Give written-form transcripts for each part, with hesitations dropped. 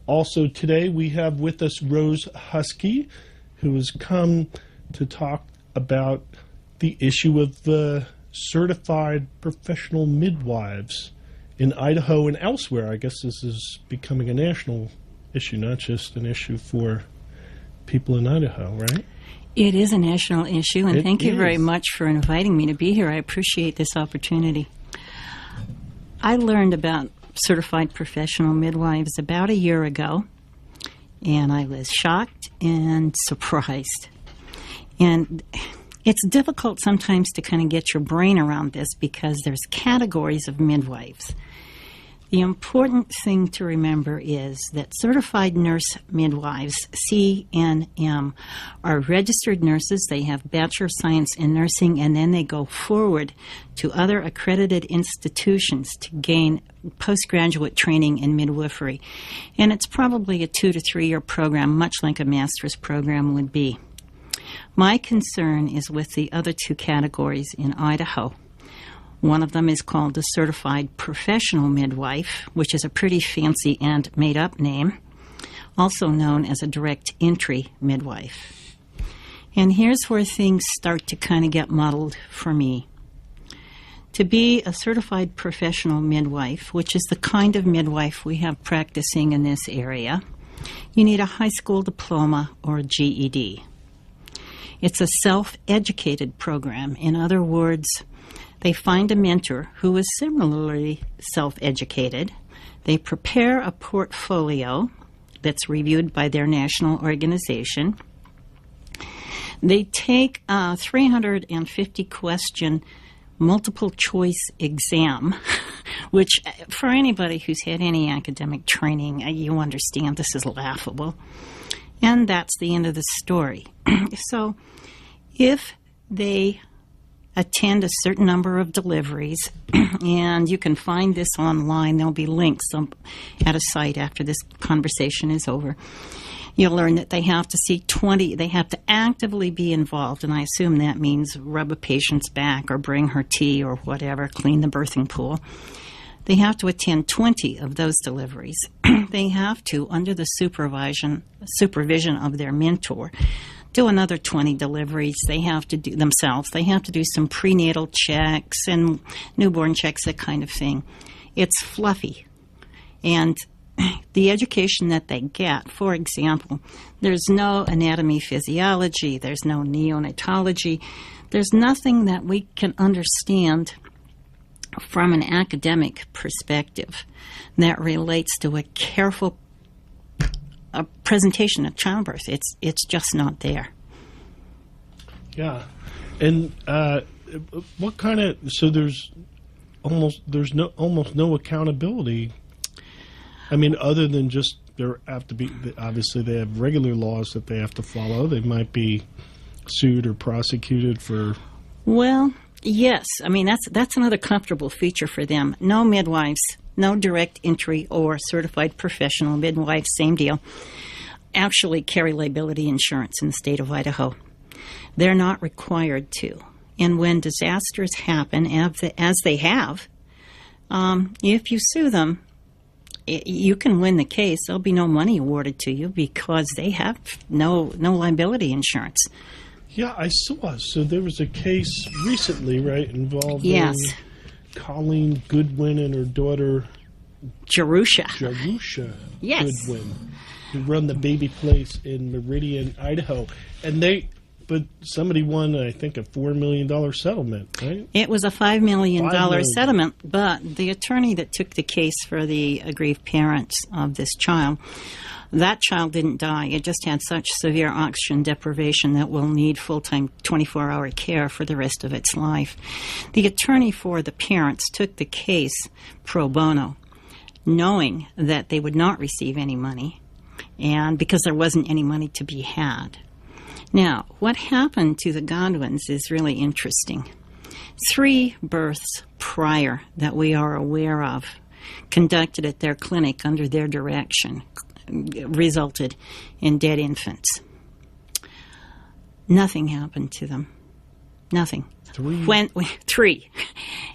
Also today we have with us Rose Huskey, who has come to talk about the issue of certified professional midwives in Idaho and elsewhere. I guess this is becoming a national issue, not just an issue for people in Idaho, right? It is a national issue, and thank you very is. much for inviting me to be here. I appreciate this opportunity. I learned about certified professional midwives about a year ago, and I was shocked and surprised. And it's difficult sometimes to kind of get your brain around this because there's categories of midwives. The important thing to remember is that certified nurse midwives, CNM, are registered nurses. They have Bachelor of Science in Nursing, and then they go forward to other accredited institutions to gain postgraduate training in midwifery. And it's probably a 2 to 3 year program, much like a master's program would be. My concern is with the other two categories in Idaho. One of them is called the Certified Professional Midwife, which is a pretty fancy and made-up name, also known as a direct entry midwife. And here's where things start to kind of get muddled for me. To be a certified professional midwife, which is the kind of midwife we have practicing in this area, you need a high school diploma or a GED. It's a self-educated program. In other words, they find a mentor who is similarly self-educated. They prepare a portfolio that's reviewed by their national organization. They take a 350-question multiple-choice exam, which for anybody who's had any academic training, you understand this is laughable. And that's the end of the story. So if they attend a certain number of deliveries, and you can find this online. There'll be links at a site after this conversation is over. You'll learn that they have to see 20, they have to actively be involved, and I assume that means rub a patient's back or bring her tea or whatever, clean the birthing pool. They have to attend 20 of those deliveries. They have to, under the supervision of their mentor, do another 20 deliveries. They have to do themselves. They have to do some prenatal checks and newborn checks, that kind of thing. It's fluffy. And the education that they get, for example, there's no anatomy physiology, there's no neonatology, there's nothing that we can understand from an academic perspective that relates to a careful presentation of childbirth. It's just not there. Yeah. And what kind of, so there's almost no accountability. I mean, other than just there have to be, obviously they have regular laws that they have to follow. They might be sued or prosecuted for. Well, yes. I mean, that's another comfortable feature for them. No midwives, no direct entry or certified professional midwives, same deal, actually carry liability insurance in the state of Idaho. They're not required to. And when disasters happen, as they have, if you sue them, you can win the case. There'll be no money awarded to you because they have no liability insurance. Yeah, I saw. So there was a case recently, right, involving yes. Colleen Goodwin and her daughter Jerusha yes. Goodwin, who run the baby place in Meridian, Idaho. But somebody won, I think, a $4 million settlement, right? It was a $5 million settlement, but the attorney that took the case for the aggrieved parents of this child, that child didn't die. It just had such severe oxygen deprivation that will need full-time 24-hour care for the rest of its life. The attorney for the parents took the case pro bono, knowing that they would not receive any money, and because there wasn't any money to be had. Now, what happened to the Godwins is really interesting. 3 births prior that we are aware of, conducted at their clinic under their direction, resulted in dead infants. Nothing happened to them. Nothing. 3? 3.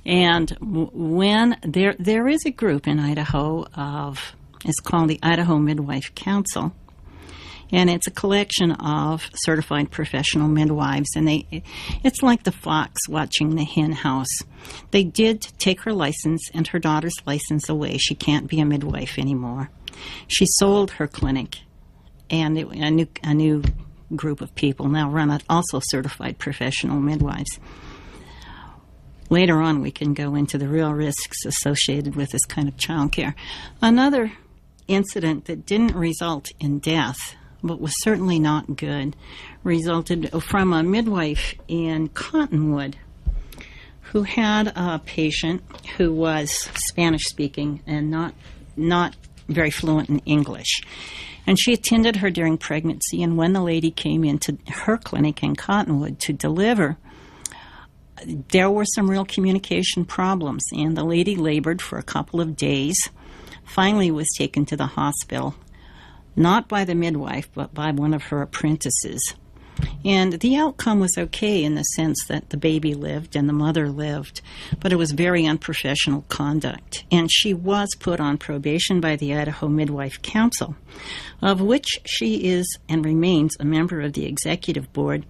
And when there is a group in Idaho of, is called the Idaho Midwife Council. And it's a collection of certified professional midwives, and it's like the fox watching the hen house. They did take her license and her daughter's license away. She can't be a midwife anymore. She sold her clinic, and a new group of people now run it, also certified professional midwives. Later on, we can go into the real risks associated with this kind of child care. Another incident that didn't result in death, but was certainly not good, resulted from a midwife in Cottonwood who had a patient who was Spanish-speaking and not very fluent in English. And she attended her during pregnancy, and when the lady came into her clinic in Cottonwood to deliver, there were some real communication problems, and the lady labored for a couple of days, finally was taken to the hospital, not by the midwife, but by one of her apprentices. And the outcome was okay in the sense that the baby lived and the mother lived, but it was very unprofessional conduct. And she was put on probation by the Idaho Midwife Council, of which she is and remains a member of the executive board,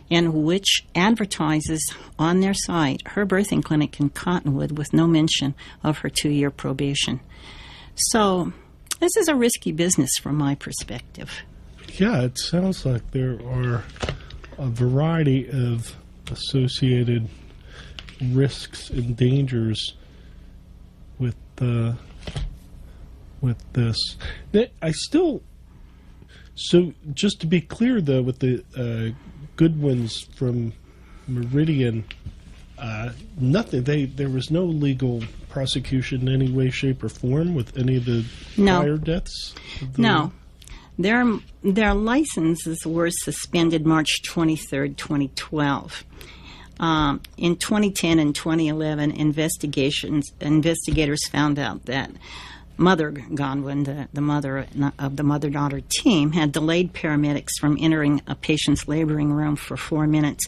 and which advertises on their site her birthing clinic in Cottonwood with no mention of her 2-year probation. So this is a risky business from my perspective. Yeah, it sounds like there are a variety of associated risks and dangers with this. So just to be clear, though, with the Goodwins from Meridian, nothing. There was no legal prosecution in any way, shape, or form with any of the prior deaths? No. Their licenses were suspended March 23rd, 2012. In 2010 and 2011, investigators found out that Mother Godwin, the mother of the mother-daughter team, had delayed paramedics from entering a patient's laboring room for 4 minutes.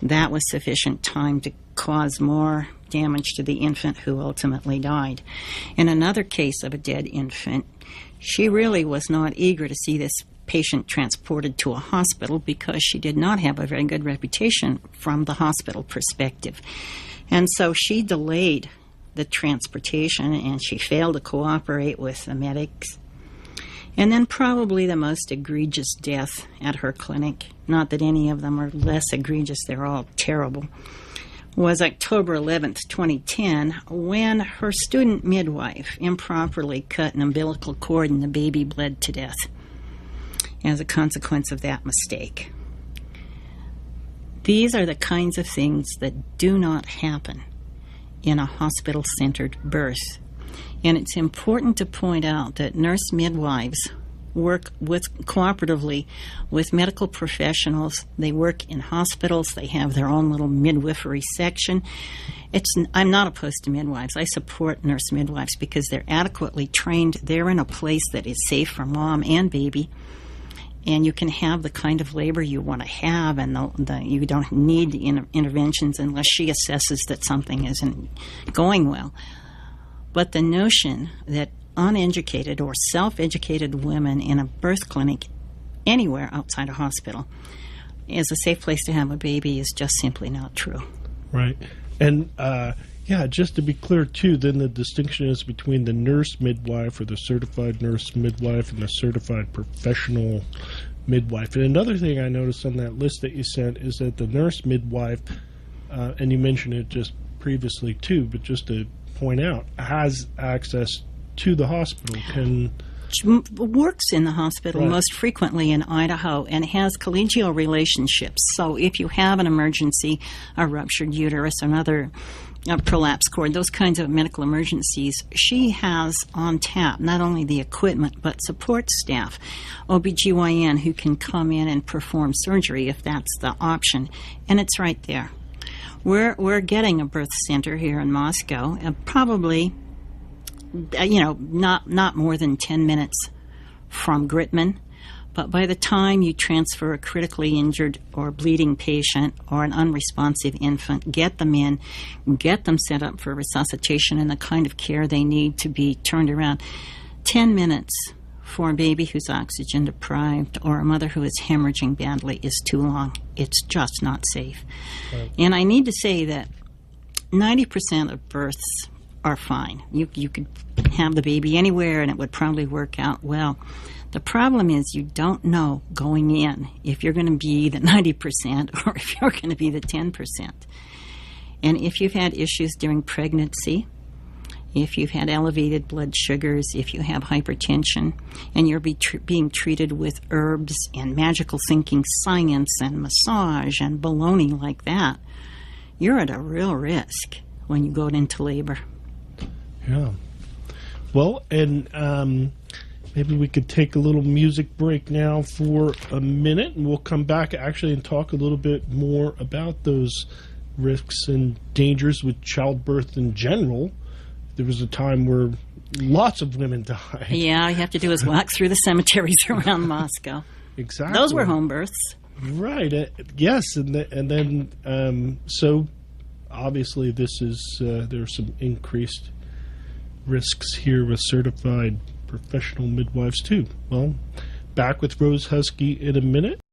That was sufficient time to cause more damage to the infant, who ultimately died. In another case of a dead infant, she really was not eager to see this patient transported to a hospital because she did not have a very good reputation from the hospital perspective. And so she delayed the transportation, and she failed to cooperate with the medics. And then probably the most egregious death at her clinic, not that any of them are less egregious, they're all terrible, was October 11th, 2010, when her student midwife improperly cut an umbilical cord and the baby bled to death as a consequence of that mistake. These are the kinds of things that do not happen in a hospital-centered birth. And it's important to point out that nurse midwives work cooperatively with medical professionals. They work in hospitals. They have their own little midwifery section. I'm not opposed to midwives. I support nurse midwives because they're adequately trained. They're in a place that is safe for mom and baby, and you can have the kind of labor you want to have, and you don't need interventions unless she assesses that something isn't going well. But the notion that uneducated or self-educated women in a birth clinic anywhere outside a hospital is a safe place to have a baby is just simply not true. Right. And just to be clear, too, then the distinction is between the nurse midwife or the certified nurse midwife and the certified professional midwife. And another thing I noticed on that list that you sent is that the nurse midwife, and you mentioned it just previously, too, but just to point out, has access to the hospital, works in the hospital most frequently in Idaho and has collegial relationships. So if you have an emergency, a ruptured uterus, another prolapsed cord, those kinds of medical emergencies, she has on tap not only the equipment but support staff, OBGYN who can come in and perform surgery if that's the option. And it's right there. We're getting a birth center here in Moscow, probably not more than 10 minutes from Gritman. But by the time you transfer a critically injured or bleeding patient or an unresponsive infant, get them in, get them set up for resuscitation and the kind of care they need to be turned around, 10 minutes for a baby who's oxygen deprived or a mother who is hemorrhaging badly is too long. It's just not safe. Right. And I need to say that 90% of births are fine. You could have the baby anywhere and it would probably work out well. The problem is you don't know going in if you're going to be the 90% or if you're going to be the 10%. And if you've had issues during pregnancy, if you've had elevated blood sugars, if you have hypertension, and you're being treated with herbs and magical thinking science and massage and baloney like that, you're at a real risk when you go into labor. Yeah. Well, and maybe we could take a little music break now for a minute, and we'll come back actually and talk a little bit more about those risks and dangers with childbirth in general. There was a time where lots of women died. Yeah, all you have to do is walk through the cemeteries around Moscow. Exactly. Those were home births. Right. Yes, and then so obviously this is there are some increased risks here with certified professional midwives too. Well, back with Rose Huskey in a minute.